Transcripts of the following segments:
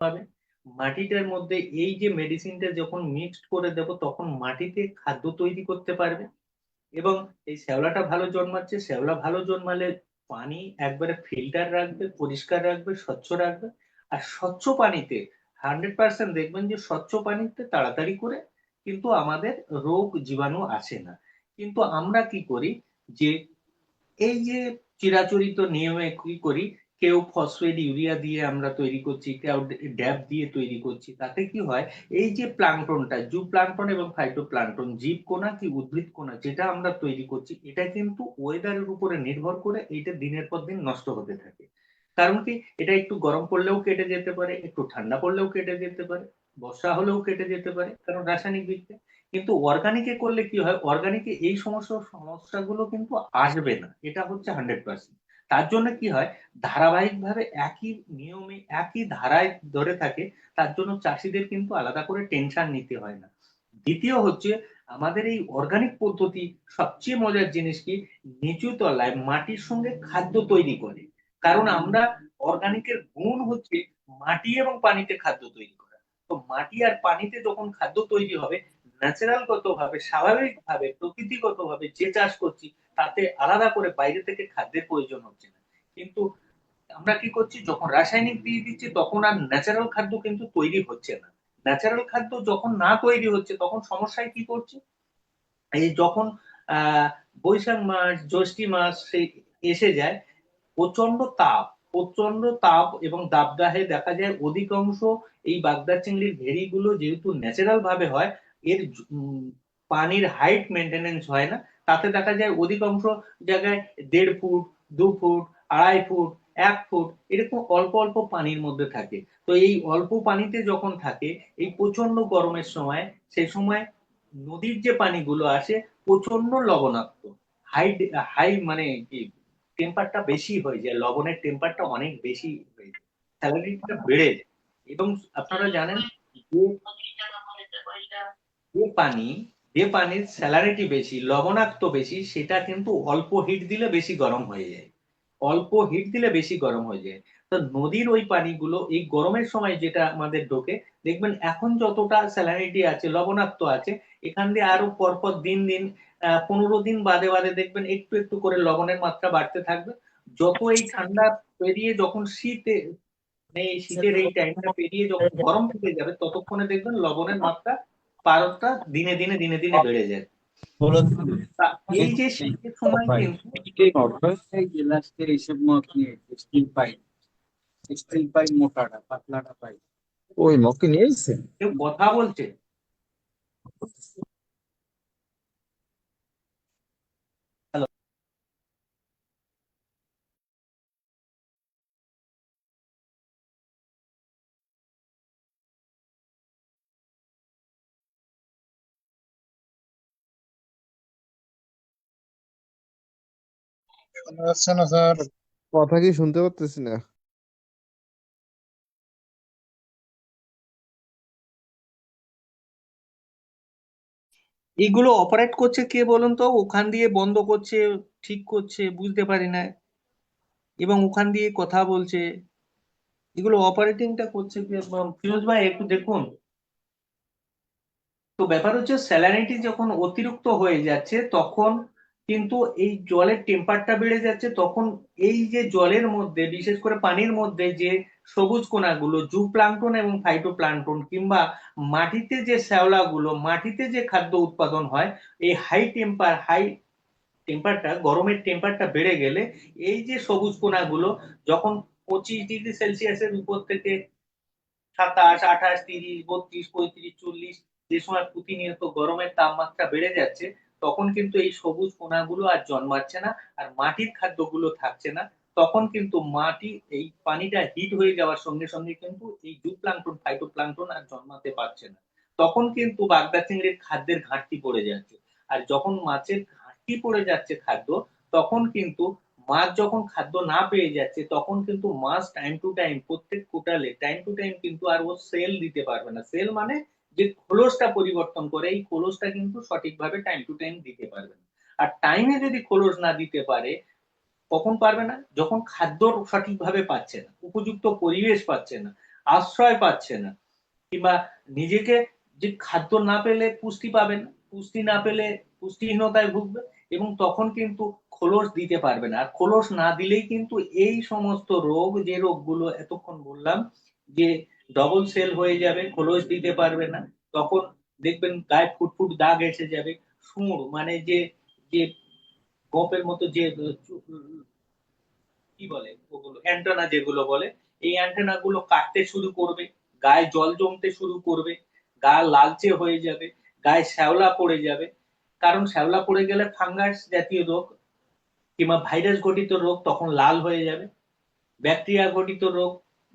পাবে। মাটিটার মধ্যে এই যে মেডিসিনটা যখন মিক্সড করে দেব তখন মাটিতে খাদ্য তৈরি করতে পারবে। এবং এই শ্যাওলাটা ভালো জন্মাচ্ছে, শ্যাওলা ভালো জন্মালে পানি একবারে ফিল্টার রাখবে, পরিষ্কার রাখবে, স্বচ্ছ রাখবে। আর স্বচ্ছ পানিতে 100% দেখবেন যে স্বচ্ছ পানিতে তাড়াতাড়ি করে কিন্তু আমাদের রোগ জীবাণু আসে না। কিন্তু আমরা কি করি যে এই যে চিরাচরিত নিয়মে কি করি, কেউ ফসফেট ইউরিয়া দিয়ে আমরা তৈরি করছি, কেউ ড্যাপ দিয়ে তৈরি করছি। তাতে কি হয়, এই যে প্লাঙ্কটনটা, জু প্লাঙ্কটন এবং ফাইটো প্লাঙ্কটন, জীবকণা কি উদ্ভিদ কণা যেটা আমরা তৈরি করছি, এটা কিন্তু ওয়েদারের উপরে নির্ভর করে এইটা দিনের পর দিন নষ্ট হতে থাকে। কারণ কি, এটা একটু গরম পড়লেও কেটে যেতে পারে, একটু ঠান্ডা পড়লেও কেটে যেতে পারে, বর্ষা হলেও কেটে যেতে পারে, কারণ রাসায়নিক দিকটা। কিন্তু অর্গানিকে করলে কি হয়, অর্গানিকে এই সমস্ত সমস্যাগুলো কিন্তু আসবে না, এটা হচ্ছে 100%। তার জন্য কি হয়, ধারাবাহিকভাবে একই নিয়মে একই ধারায় ধরে থাকে। তার জন্য চাষিদের কিন্তু আলাদা করে টেনশন নিতে হয় না। দ্বিতীয় হচ্ছে, আমাদের এই অর্গানিক পদ্ধতি সবচেয়ে মজার জিনিস কি, নিচু তলায় মাটির সঙ্গে খাদ্য তৈরি করে। কারণ আমরা অর্গানিকের গুণ হচ্ছে মাটি এবং পানিতে খাদ্য তৈরি করা। তো মাটি আর পানিতে যখন খাদ্য তৈরি হবে, ন্যাচারাল গত ভাবে, স্বাভাবিক ভাবে, প্রকৃতিগত ভাবে যে চাষ করছি, তাতে আলাদা করে বাইরে থেকে খাদ্যের প্রয়োজন হচ্ছে না। কিন্তু আমরা কি করছি, যখন রাসায়নিক দিয়ে দিচ্ছি তখন আর ন্যাচারাল খাদ্য কিন্তু তৈরি হচ্ছে না। ন্যাচারাল খাদ্য যখন না তৈরি হচ্ছে তখন সমস্যায় কি করছে, এই যখন আহ বৈশাখ মাস জ্যৈষ্ঠী মাস সেই এসে যায়, প্রচন্ড তাপ, প্রচন্ড তাপ এবং দাবদাহে দেখা যায় অধিকাংশ এই বাগদা চিংড়ির ভেড়িগুলো যেহেতু ন্যাচারাল ভাবে হয়, এর পানির হাইট মেনটেনেন্স হয় না। তাতে দেখা যায় অধিকাংশ জায়গায় 1.5 ফুট, 2 ফুট, 2.5 ফুট, 1 ফুট এরকম অল্প অল্প পানির মধ্যে থাকে। তো এই অল্প পানিতে যখন থাকে, এই প্রচন্ড গরমের সময়, সেই সময় নদীর যে পানিগুলো আসে প্রচন্ড লবণাক্ত, হাই হাই মানে কি, টেম্পারটা বেশি হয়ে যায়, লবণের টেম্পারটা অনেক বেশি হয়ে যায়, স্যালারিটা বেড়ে যায়। এবং আপনারা জানেন যে যে পানি যে পানির স্যালারিটি বেশি, লবণাক্ত বেশি, সেটা কিন্তু অল্প হিট দিলে বেশি গরম হয়ে যায়, অল্প হিট দিলে বেশি গরম হয়ে যায়। তো নদীর ওই পানিগুলো এই গরমের সময় যেটা আমাদের ঢোকে, দেখবেন এখন যতটা স্যালারিটি আছে, লবণাক্ত আছে, এখান দিয়ে আরো পরপর দিন দিন 15 দিন বাদে বাদে দেখবেন একটু একটু করে লবণের মাত্রা বাড়তে থাকবে। যত এই ঠান্ডা পেরিয়ে যখন শীতে, মানে এই শীতের এই টাইমটা পেরিয়ে যখন গরম থেকে যাবে, ততক্ষণে দেখবেন লবণের মাত্রা পারদটা দিনে দিনে দিনে দিনে বেড়ে যায়। তা এই যে শীতের সময় কিন্তু ওই মক্কে নিয়ে এসছে। কেউ কথা বলছে। হ্যালো। শোনা যাচ্ছে না স্যার? কথা কি শুনতে পারতেছি না। এইগুলো অপারেট করছে কে বলুন তো, ওখান দিয়ে বন্ধ করছে, ঠিক করছে, বুঝতে পারি না। এবং ওখান দিয়ে কথা বলছে, এগুলো অপারেটিংটা করছে কে? ফিরোজ ভাই একটু দেখুন। তো ব্যাপার হচ্ছে, স্যালারিটি যখন অতিরিক্ত হয়ে যাচ্ছে তখন কিন্তু এই জলের টেম্পারটা বেড়ে যাচ্ছে, তখন এই যে জলের মধ্যে, বিশেষ করে পানির মধ্যে যে সবুজ কণাগুলো, জু প্লাঙ্কটন এবং ফাইটো প্লাঙ্কটন, কিংবা মাটিতে যে শ্যাওলাগুলো, মাটিতে যে খাদ্য উৎপাদন হয়, এই হাই টেম্পারটা, গরমের টেম্পারটা বেড়ে গেলে এই যে সবুজ কণাগুলো যখন 25 ডিগ্রি সেলসিয়াসের উপর থেকে 27, 28, 30, 32, 35, 40, যে সময় প্রতিনিয়ত গরমের তাপমাত্রা বেড়ে যাচ্ছে, তখন কিন্তু এই সবুজ কণাগুলো আর জন্মাচ্ছে না, আর মাটির খাদ্যগুলো থাকছে না। তখন কিন্তু মাটি, এই পানিটা হিট হয়ে যাওয়ার সঙ্গে সঙ্গে কিন্তু এই জুপ্লাঙ্কটন, ফাইটোপ্লাঙ্কটন আর জন্মাতে পারছে না। তখন কিন্তু বাগদা চিংড়ির খাদ্যের ঘাটতি পড়ে যাচ্ছে। আর যখন মাছের ঘাটতি পড়ে যাচ্ছে খাদ্য, তখন কিন্তু মাছ যখন খাদ্য না পেয়ে যাচ্ছে, তখন কিন্তু মাছ টাইম টু টাইম, প্রত্যেক কোটালে টাইম টু টাইম কিন্তু আর ও সেল দিতে পারবে না। সেল মানে যে খোলসটা পরিবর্তন করে, এই খোলসটা কিন্তু সঠিকভাবে টাইম টু টাইম দিতে পারবে না। আর টাইমে যদি খোলস না দিতে পারে, কখন পারবে না, যখন খাদ্য সঠিকভাবে পাচ্ছে না, উপযুক্ত পরিবেশ পাচ্ছে না। আশ্রয় পাচ্ছে না, কিংবা নিজেকে যে খাদ্য না পেলে পুষ্টি পাবে না, পুষ্টি না পেলে পুষ্টিহীনতায় ভুগবে, এবং তখন কিন্তু খোলস দিতে পারবে না। আর খোলস না দিলেই কিন্তু এই সমস্ত রোগ, যে রোগগুলো এতক্ষণ বললাম, যে ডবল সেল হয়ে যাবে, খোলস দিতে পারবে না, তখন দেখবেন গায়ে ফুটফুট দাগ এসে যাবে, সুঁড় মানে যে যে গোপের মতো যে কি বলে ওগুলো, অ্যান্টেনা যেগুলো বলে, এই অ্যান্টেনা গুলো কাটতে শুরু করবে, গায়ে জল জমতে শুরু করবে, গা লালচে হয়ে যাবে, গায়ে শ্যাওলা পড়ে যাবে। কারণ শ্যাওলা পড়ে গেলে ফাঙ্গাস জাতীয় রোগ কিংবা ভাইরাস ঘটিত রোগ তখন লাল হয়ে যাবে, ব্যাকটেরিয়া ঘটিত রোগ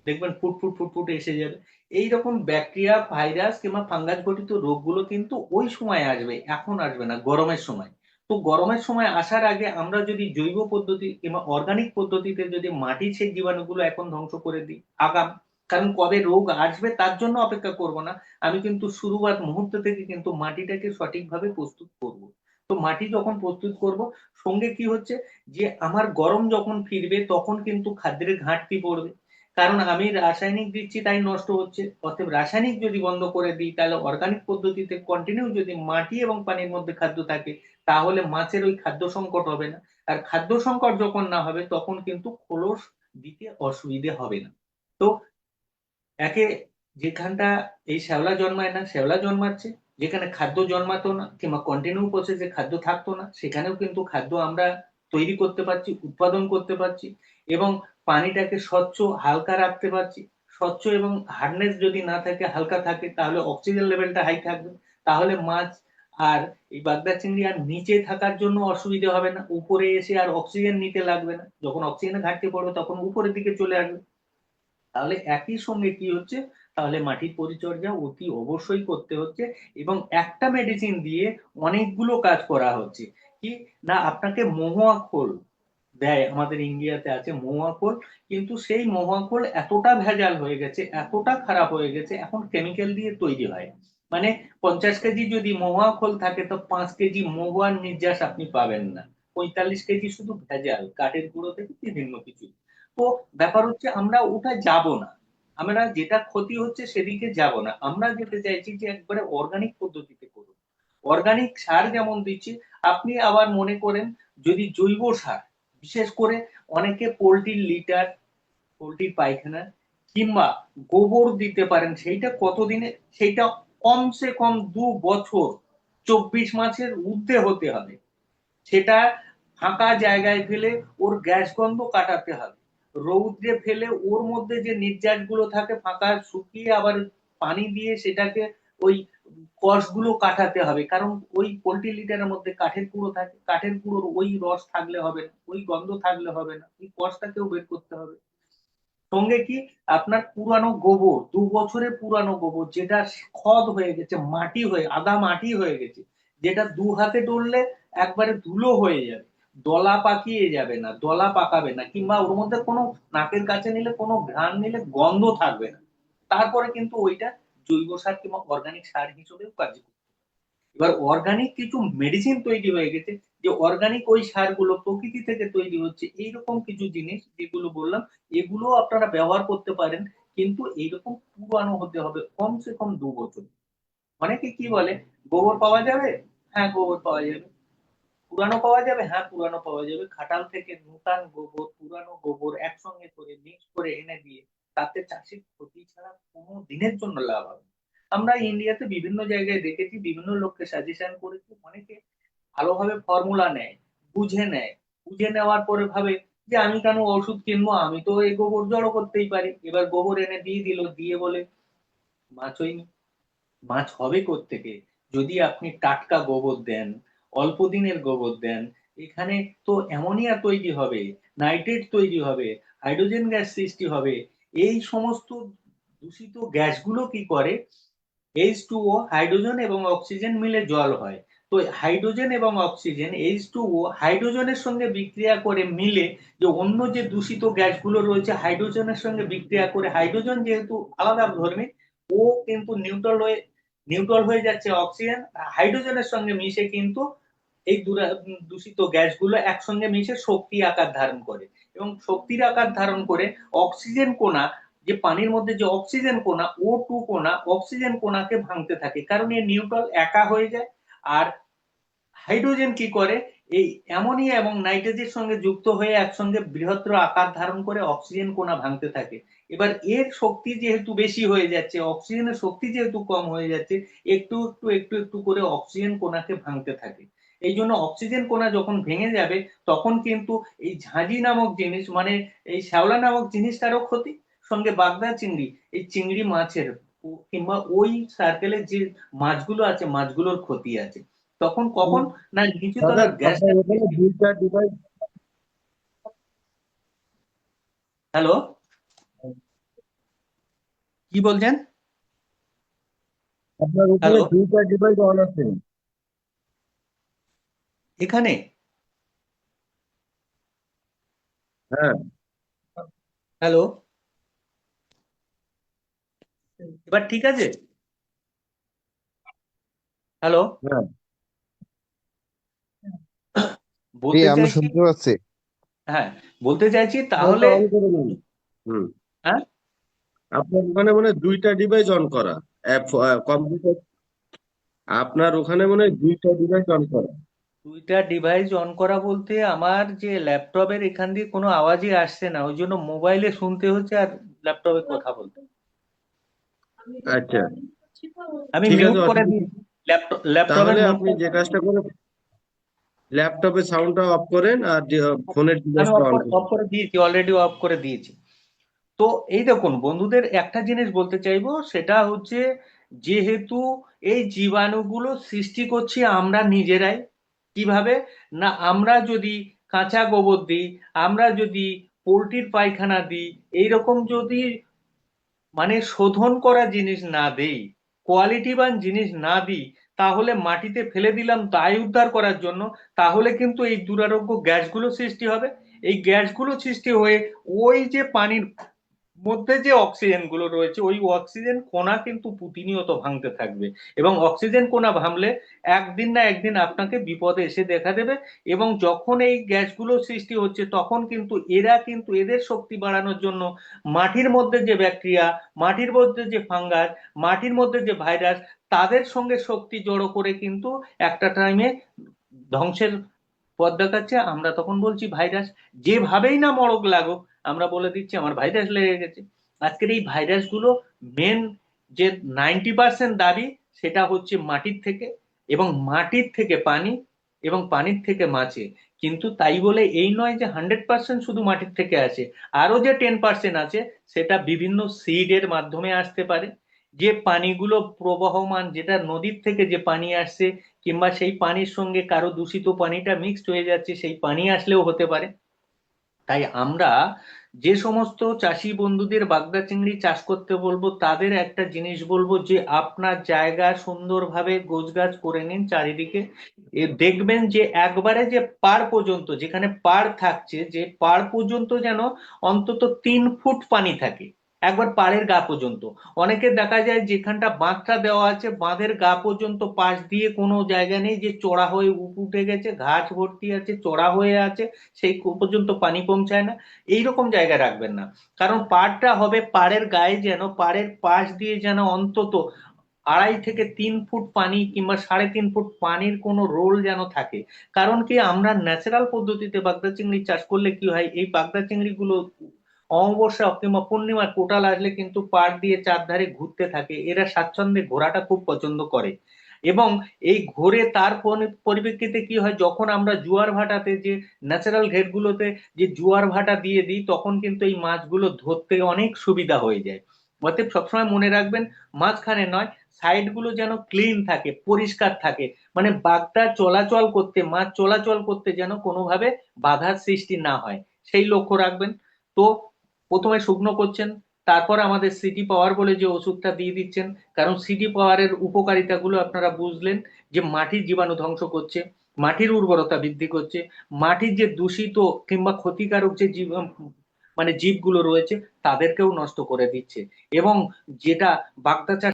দেখবেন ফুটফুট ফুটফুট এসে যাবে। এইরকম ব্যাকটেরিয়া, ভাইরাস কিংবা ফাঙ্গাস ঘটিত রোগগুলো কিন্তু ওই সময় আসবে, এখন আসবে না, গরমের সময়। তো গরমের সময় আসার আগে আমরা যদি জৈব পদ্ধতি কিংবা অর্গানিক পদ্ধতিতে যদি মাটির সেই জীবাণুগুলো এখন ধ্বংস করে দিই, আগাম, কারণ কবে রোগ আসবে তার জন্য অপেক্ষা করব না, আমি কিন্তু শুরুয়াত মুহূর্ত থেকে কিন্তু মাটিটাকে সঠিকভাবে প্রস্তুত করব। তো মাটি যখন প্রস্তুত করব, সঙ্গে কি হচ্ছে, যে আমার গরম যখন ফিরবে তখন কিন্তু খাদ্যের ঘাটতি পড়বে, কারণ আমি রাসায়নিক দিচ্ছি তাই নষ্ট হচ্ছে। অতএব রাসায়নিক যদি বন্ধ করে দিই, তাহলে অর্গানিক পদ্ধতিতে কন্টিনিউ যদি মাটি এবং পানির মধ্যে খাদ্য থাকে, তাহলে মাছের ওই খাদ্য সংকট হবে না। আর খাদ্য সংকট যখন না হবে, তখন কিন্তু খোলস দিতে অসুবিধে হবে না। তো একে, যেখানটা এই শ্যাওলা জন্মায় না, শ্যাওলা জন্মাচ্ছে, যেখানে খাদ্য জন্মাতো না কিংবা কন্টিনিউ প্রসেসে খাদ্য থাকতো না, সেখানেও কিন্তু খাদ্য আমরা তৈরি করতে পারছি, উৎপাদন করতে পারছি, এবং পানিটাকে স্বচ্ছ হালকা রাখতে পারছি। স্বচ্ছ এবং হার্ডনেস যদি না থাকে, হালকা থাকে, তাহলে অক্সিজেন লেভেলটা হাই থাকবে, তাহলে মাছ আর এই বাগদা চিংড়ি আর নিচে থাকার জন্য অসুবিধা হবে না, উপরে এসে আর অক্সিজেন নিতে লাগবে না, যখন অক্সিজেনের ঘাটতি পড়বে তখন উপরের দিকে চলে আসবে। তাহলে একই সঙ্গে কি হচ্ছে, তাহলে মাটির পরিচর্যা অতি অবশ্যই করতে হচ্ছে, এবং একটা মেডিসিন দিয়ে অনেকগুলো কাজ করা হচ্ছে। কি না, আপনাকে মহুয়া খোল দেয়, আমাদের ইন্ডিয়াতে আছে মহুয়া খোল, কিন্তু সেই মহুয়া খোল এতটা ভেজাল হয়ে গেছে, এতটা খারাপ হয়ে গেছে, এখন কেমিক্যাল দিয়ে তৈরি হয়। মানে 50 কেজি যদি মহুয়া খোল থাকে, তো 5 কেজি মহুয়ার নির্যাস আপনি পাবেন না, 45 কেজি শুধু ভেজাল কাঠের গুঁড়ো থেকে বিভিন্ন কিছু। তো ব্যাপার হচ্ছে, আমরা ওটা যাব না, আমরা যেটা ক্ষতি হচ্ছে সেদিকে যাব না, আমরা যেতে চাইছি যে একবারে অর্গানিক পদ্ধতিতে করুন। অর্গানিক সার যেমন দিচ্ছি, আপনি আবার মনে করেন যদি জৈব সার, বিশেষ করে অনেকে পোলট্রির লিটার, পোলট্রির পায়খানা কিংবা গোবর দিতে পারেন, সেইটা কতদিনে, সেইটা কমসে কম 2 বছর, 24 মাসের ঊর্ধ্বে হতে হবে। সেটা ফাঁকা জায়গায় ফেলে ওর গ্যাস গন্ধ কাটাতে হবে, রৌদ্রে ফেলে ওর মধ্যে যে নির্যাস গুলো থাকে ফাঁকা শুকিয়ে আবার পানি দিয়ে সেটাকে ওই কষগুলো কাটাতে হবে, কারণ ওই পোল্ট্রি লিটারের মধ্যে কাঠের গুঁড়ো থাকে, কাঠের গুঁড়োর ওই রস থাকলে হবে না, ওই গন্ধ থাকলে হবে না, ওই কষটাকেও বের করতে হবে। সঙ্গে কি, আপনার পুরানো গোবর, 2 বছরের পুরানো গোবর, যেটা খদ হয়ে গেছে, মাটি হয়ে আদা মাটি হয়ে গেছে, যেটা 2 হাতে ডললে একবারে ধুলো হয়ে যাবে, দলা পাকিয়ে যাবে না, দলা পাকাবে না, কিংবা ওর মধ্যে কোনো নাকের কাছে নিলে, কোনো ঘ্রাণ নিলে গন্ধ থাকবে না, তারপরে কিন্তু ওইটা জৈব সার কিংবা অর্গানিক সার হিসেবেও কার্যকর। এবার অর্গানিক কিছু মেডিসিন তৈরি হয়ে গেছে, যে অর্গানিক ওই সারগুলো প্রকৃতি থেকে তৈরি হচ্ছে, এইরকম কিছু জিনিস যেগুলো বললাম, এগুলো আপনারা ব্যবহার করতে পারেন, কিন্তু এইরকম পুরানো হতে হবে কমসে কম 2 বছর। অনেকে কি বলে, গোবর পাওয়া যাবে, হ্যাঁ গোবর পাওয়া যাবে, পুরানো পাওয়া যাবে, হ্যাঁ পুরানো পাওয়া যাবে, খাটাল থেকে নূতন গোবর, পুরানো গোবর একসঙ্গে করে মিক্স করে এনে দিয়ে, তাতে চাষির ক্ষতি ছাড়া কোনো দিনের জন্য লাভ হবে না। আমরা ইন্ডিয়াতে বিভিন্ন জায়গায় দেখেছি, বিভিন্ন লোককে সাজেশন করেছি, অনেকে ভালোভাবে ফর্মুলা নেয়, বুঝে নেয়, বুঝে নেওয়ার পরে ভাবে যে আমি কেন ওষুধ কিনবো, আমি তো এই গোবর জড়ো করতেই পারি, এবার গোবর এনে দিয়ে দিল, দিয়ে বলে মাছ হয়নি। মাছ হবে কোত্থেকে, যদি আপনি টাটকা গোবর দেন, অল্প দিনের গোবর দেন, এখানে তো অ্যামোনিয়া তৈরি হবে, নাইট্রেট তৈরি হবে, হাইড্রোজেন গ্যাস সৃষ্টি হবে, এই সমস্ত দূষিত গ্যাসগুলো কি করে, H2O, হাইড্রোজেন এবং অক্সিজেন মিলে জল হয়। তো হাইড্রোজেন এবং অক্সিজেন H2O হাইড্রোজেনের সঙ্গে বিক্রিয়া করে মিলে, যে অন্য যে দূষিত গ্যাসগুলো রয়েছে হাইড্রোজেনের সঙ্গে বিক্রিয়া করে, হাইড্রোজেন যেহেতু আলাদা ধর্মী, ও কিন্তু নিউট্রাল হয়ে যাচ্ছে অক্সিজেন, হাইড্রোজেনের সঙ্গে মিশে কিন্তু এই দূষিত গ্যাসগুলো একসঙ্গে মিশে শক্তি আকার ধারণ করে, এবং শক্তির আকার ধারণ করে অক্সিজেন কণা যে পানির মধ্যে যে অক্সিজেন কণা O2 কণা অক্সিজেন কণাকে ভাঙতে থাকে, কারণ এই নিউট্রাল একা হয়ে যায়। আর হাইড্রোজেন কি করে, এই অ্যামোনিয়া এবং নাইট্রোজেনের সঙ্গে যুক্ত হয়ে একসঙ্গে বৃহত্তর আকার ধারণ করে অক্সিজেন কণা ভাঙতে থাকে। এবার এর শক্তি যেহেতু বেশি হয়ে যাচ্ছে, অক্সিজেনের শক্তি যেহেতু কম হয়ে যাচ্ছে, একটু একটু একটু একটু করে অক্সিজেন কণাকে ভাঙতে থাকে। এই জন্য অক্সিজেন কণা যখন ভেঙে যাবে, তখন কিন্তু এই ঝাঁঝি নামক জিনিস, মানে এই শ্যাওলা নামক জিনিসটারও ক্ষতি, সঙ্গে বাগদা চিংড়ি, এই চিংড়ি মাছের কিংবা ওই সার্কেলের যে মাছগুলো আছে মাছগুলোর ক্ষতি আছে। তখন কখন না নিচু দাদা তলার গ্যাসটা। আপনার ওখানে দুইটা ডিভাইস হ্যালো, কি বলছেন? আপনার ওখানে হ্যালো, দুইটা ডিভাইস অন আছে। এখানে হ্যাঁ, হ্যালো, এবার ঠিক আছে? হ্যালো, হ্যাঁ, জি বলতে আমরা চাইছি, শুনতে পাচ্ছি। হ্যাঁ, বলতে চাইছি ওটা তাহলে। অন করে দিন। হুম। হ্যাঁ, আপনার ওখানে মনে হয় দুইটা ডিভাইস অন করা, কম্পিউটার। আপনার ওখানে মনে হয় দুইটা ডিভাইস অন করা। দুইটা ডিভাইস অন করা বলতে আমার যে ল্যাপটপের এখান দিয়ে কোনো আওয়াজই আসছে না, ওই জন্য মোবাইলে শুনতে হচ্ছে আর ল্যাপটপে কথা বলতে। আচ্ছা, আমি ঠিক আছে, মিউট করে অসুবিধা দিয়েছি, ল্যাপটপের তাহলে আপনি মুডটা। যে কাজটা করে ল্যাপটপের সাউন্ডটা অফ করেন আর ফোনের আমি ডিভাইসটা অন অফ করেন। করে দিয়েছি, অলরেডি অফ করে দিয়েছি। তো এই দেখুন বন্ধুদের, একটা জিনিস বলতে চাইবো, সেটা হচ্ছে যেহেতু এই জীবাণুগুলো সৃষ্টি করছি আমরা নিজেরাই। কিভাবে না, আমরা যদি কাঁচা গোবর দিই, আমরা যদি পোলট্রির পায়খানা দিই, এইরকম যদি মানে শোধন করা জিনিস না দেই, কোয়ালিটিবান জিনিস না দিই, তাহলে মাটিতে ফেলে দিলাম দায় উদ্ধার করার জন্য, তাহলে কিন্তু এই দুরারোগ্য গ্যাসগুলো সৃষ্টি হবে। এই গ্যাসগুলো সৃষ্টি হয়ে ওই যে পানির মধ্যে যে অক্সিজেন গুলো রয়েছে, ওই অক্সিজেন কণা কিন্তু প্রতিনিয়ত ভাঙতে থাকবে। এবং অক্সিজেন কণা ভাঙলে একদিন না একদিন আপনাকে বিপদে এসে দেখা দেবে। এবং যখন এই গ্যাসগুলো সৃষ্টি হচ্ছে, তখন কিন্তু এরা কিন্তু এদের শক্তি বাড়ানোর জন্য মাটির মধ্যে যে ব্যাকটেরিয়া, মাটির মধ্যে যে ফাঙ্গাস, মাটির মধ্যে যে ভাইরাস, তাদের সঙ্গে শক্তি জড়ো করে কিন্তু একটা টাইমে ধ্বংসের পথ দেখাচ্ছে। আমরা তখন বলছি ভাইরাস, যেভাবেই না মরক লাগুক, আমরা বলে দিচ্ছি আমার ভাইরাস লেগে গেছে। আজকের এই ভাইরাসগুলো মেন যে 90% দাবি, সেটা হচ্ছে মাটির থেকে, এবং মাটির থেকে পানি, এবং পানির থেকে মাছে। কিন্তু তাই বলে এই নয় যে 100% শুধু মাটির থেকে আসে। আরো যে 10% আছে, সেটা বিভিন্ন সিডের মাধ্যমে আসতে পারে। যে পানিগুলো প্রবহমান, যেটা নদীর থেকে যে পানি আসছে, কিংবা সেই পানির সঙ্গে কারো দূষিত পানিটা মিক্সড হয়ে যাচ্ছে, সেই পানি আসলেও হতে পারে। তাই আমরা যে সমস্ত চাষি বন্ধুদের বাগদা চিংড়ি চাষ করতে বলবো, তাদের একটা জিনিস বলবো, যে আপনার জায়গা সুন্দরভাবে গোছগাছ করে নিন চারিদিকে। দেখবেন যে একবারে যে পাড় পর্যন্ত, যেখানে পাড় থাকছে, যে পাড় পর্যন্ত যেন অন্তত 3 ফুট পানি থাকে, একবার পাড়ের গা পর্যন্ত। অনেকে দেখা যায় যেখানটা বাঁধটা দেওয়া আছে, বাঁধের গা পর্যন্ত পাশ দিয়ে কোনো জায়গা নেই, যে চড়া হয়ে উঠে গেছে, ঘাস ভর্তি আছে, চড়া হয়ে আছে, সেই পর্যন্ত পানি পৌঁছায় না। এইরকম জায়গায় রাখবেন না। কারণ পাড়টা হবে পাড়ের গায়ে, যেন পাড়ের পাশ দিয়ে যেন অন্তত 2.5 থেকে 3 ফুট পানি কিংবা 3.5 ফুট পানির কোনো রোল যেন থাকে। কারণ কি, আমরা ন্যাচারাল পদ্ধতিতে বাগদা চিংড়ি চাষ করলে কি হয়, এই বাগদা চিংড়িগুলো অমাবস্যা কিংবা পূর্ণিমার কোটাল আসলে কিন্তু পাড় দিয়ে চারধারে ঘুরতে থাকে, এরা স্বাচ্ছন্দ্যে ঘোরাটা খুব পছন্দ করে। এবং এই ঘোরে তার পরিপ্রেক্ষিতে কি হয়, যখন আমরা জোয়ার ভাটাতে যে ন্যাচারাল ঘেটগুলোতে যে জোয়ার ভাটা দিয়ে দিই, তখন কিন্তু এই মাছগুলো ধরতে অনেক সুবিধা হয়ে যায়। অতএব সবসময় মনে রাখবেন, মাঝখানে নয়, সাইড গুলো যেন ক্লিন থাকে, পরিষ্কার থাকে, মানে বাগদা চলাচল করতে, মাছ চলাচল করতে যেন কোনোভাবে বাধার সৃষ্টি না হয়, সেই লক্ষ্য রাখবেন। তো প্রথমে শুকনো করছেন, তারপর আমাদের সিটি পাওয়ার বলে যে ওষুধটা দিয়ে দিচ্ছেন। কারণ সিটি পাওয়ারের উপকারিতাগুলো আপনারা বুঝলেন, যে মাটির জীবাণু ধ্বংস করছে, মাটির উর্বরতা বৃদ্ধি করছে, মাটির যে দূষিত কিংবা ক্ষতিকারক যে জীব, মানে জীবগুলো রয়েছে, তাদেরকেও নষ্ট করে দিচ্ছে। এবং যেটা বাগদা চাষ